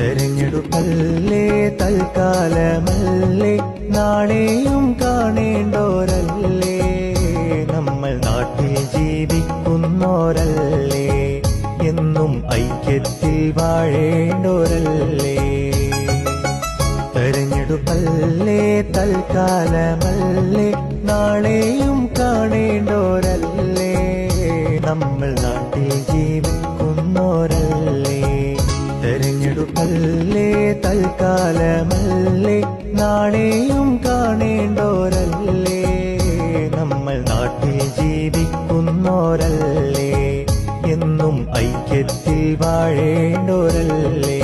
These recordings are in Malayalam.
തെരഞ്ഞെടുപ്പല്ലേ തൽക്കാലമല്ലേ നാളെയും കാണേണ്ടോരല്ലേ നമ്മൾ നാട്ടിൽ ജീവിക്കുന്നോരല്ലേ എന്നും ഐക്യത്തിൽ വാഴേണ്ടോരല്ലേ തെരഞ്ഞെടുപ്പല്ലേ തൽക്കാലമല്ലേ നാളെയും കാണേണ്ടോരല്ലേ നമ്മൾ നാട്ടിൽ ജീവിക്കുന്നോരല്ലേ തെരഞ്ഞെടുപ്പല്ലേ തൽക്കാലമല്ലേ നാളെയും കാണേണ്ടോരല്ലേ നമ്മൾ നാട്ടിൽ ജീവിക്കുന്നോരല്ലേ എന്നും ഐക്യത്തിൽ വാഴേണ്ടോരല്ലേ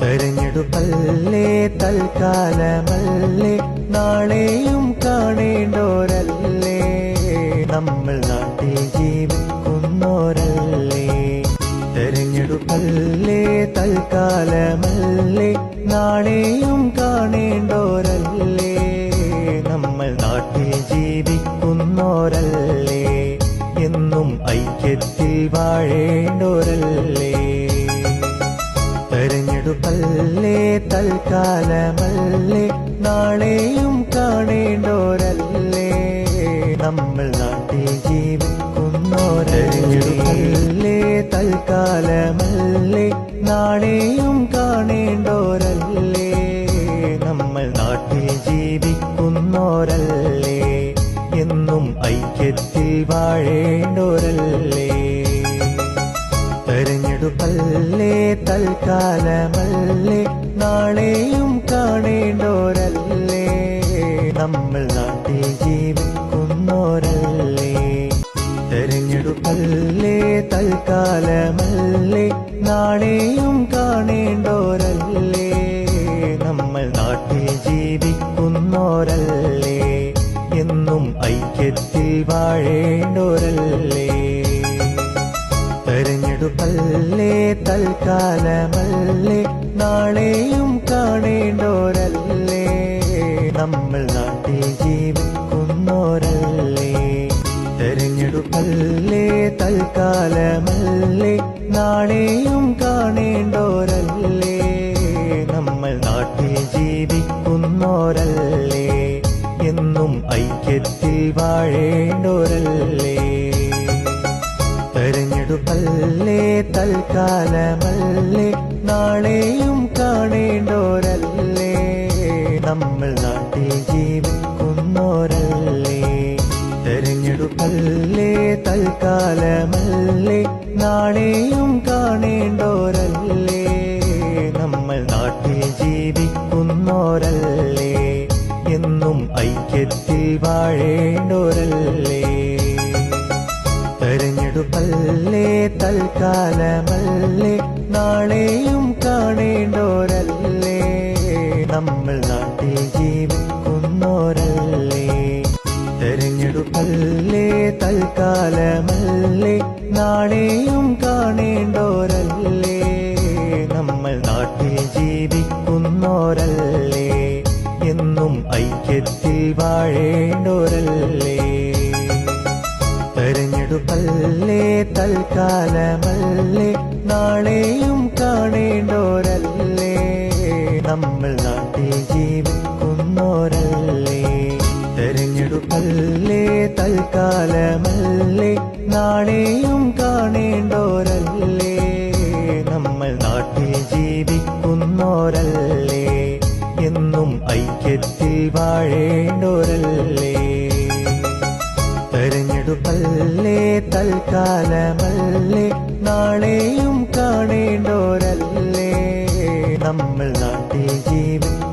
തെരഞ്ഞെടുപ്പല്ലേ തൽക്കാലമല്ലേ നാളെയും കാണേണ്ടോരല്ലേ നമ്മൾ നാട്ടിൽ ജീവിക്കുന്നോരല്ലേ തെരഞ്ഞെടുപ്പല്ലേ തൽക്കാലമല്ലേ നാളെയും കാണേണ്ടോരല്ലേ നമ്മൾ നാട്ടിൽ ജീവിക്കുന്നോരല്ലേ എന്നും ഐക്യത്തിൽ വാഴേണ്ടോരല്ലേ തെരഞ്ഞെടുപ്പല്ലേ തൽക്കാലമല്ലേ നാളെയും കാണേണ്ടോരല്ലേ നമ്മൾ നാട്ടിൽ ജീവിക്കുന്നോരല്ലേ തൽക്കാലമല്ലേ നാളെയും കാണേണ്ടോരല്ലേ നമ്മൾ നാട്ടിൽ ജീവിക്കുന്നോരല്ലേ എന്നും ഐക്യത്തിൽ വാഴേണ്ടോരല്ലേ തെരഞ്ഞെടുപ്പല്ലേ തൽക്കാലമല്ലേ നാളെയും കാണേണ്ടോരല്ലേ നമ്മൾ നാട്ടിൽ ജീവിക്കുന്നോരല്ലേ തെരഞ്ഞെടുപ്പല്ലേ തൽക്കാലമല്ലേ നാളെയും കാണേണ്ടോരല്ലേ നമ്മൾ നാട്ടിൽ ജീവിക്കുന്നോരല്ലേ എന്നും ഐക്യത്തിൽ വാഴേണ്ടോരല്ലേ തെരഞ്ഞെടുപ്പല്ലേ തൽക്കാലമല്ലേ നാളെയും കാണേണ്ടോരല്ലേ നമ്മൾ നാട്ടിൽ ജീവിക്കുന്നോരല്ലേ തെരഞ്ഞെടുപ്പല്ലേ തൽക്കാലമല്ലേ നാളെയും കാണേണ്ടോരല്ലേ നമ്മൾ നാട്ടിൽ ജീവിക്കുന്നോരല്ലേ എന്നും ഐക്യത്തിൽ വാഴേണ്ടോരല്ലേ തെരഞ്ഞെടുപ്പല്ലേ തൽക്കാലമല്ലേ നാളെയും കാണേണ്ടോരല്ലേ നമ്മൾ നാട്ടിൽ ജീവിക്കുന്നോരല്ലേ തെരഞ്ഞെടുപ്പല്ലേ തൽക്കാലമല്ലേ നാളെയും കാണേണ്ടോരല്ലേ നമ്മൾ നാട്ടിൽ ജീവിക്കുന്നോരല്ലേ എന്നും ഐക്യത്തിൽ വാഴേണ്ടോരല്ലേ തെരഞ്ഞെടുപ്പല്ലേ തൽക്കാലമല്ലേ നാളെയും കാണേണ്ടോരല്ലേ നമ്മൾ നാട്ടിൽ ജീവിക്കുന്നോരല്ലേ തെരഞ്ഞെടുപ്പല്ലേ തൽക്കാലമല്ലേ നാളെയും കാണേണ്ടോരല്ലേ നമ്മൾ നാട്ടിൽ ജീവിക്കുന്നോരല്ലേ എന്നും ഐക്യത്തിൽ വാഴേണ്ടോരല്ലേ തെരഞ്ഞെടുപ്പല്ലേ തൽക്കാലമല്ലേ നാളെയും കാണേണ്ടോരല്ലേ നമ്മൾ നാട്ടിൽ ജീവിക്കുന്നോരല്ലേ തെരഞ്ഞെടുപ്പല്ലേ തൽക്കാലമല്ലേ നാളെയും കാണേണ്ടോരല്ലേ നമ്മൾ നാട്ടിൽ ജീവിക്കുന്നോരല്ലേ എന്നും ഐക്യത്തിൽ വാഴേണ്ടോരല്ലേ തെരഞ്ഞെടുപ്പല്ലേ തൽക്കാലമല്ലേ നാളെയും കാണേണ്ടോരല്ലേ നമ്മൾ നാട്ടിൽ ജീവിക്കുന്നോരല്ലേ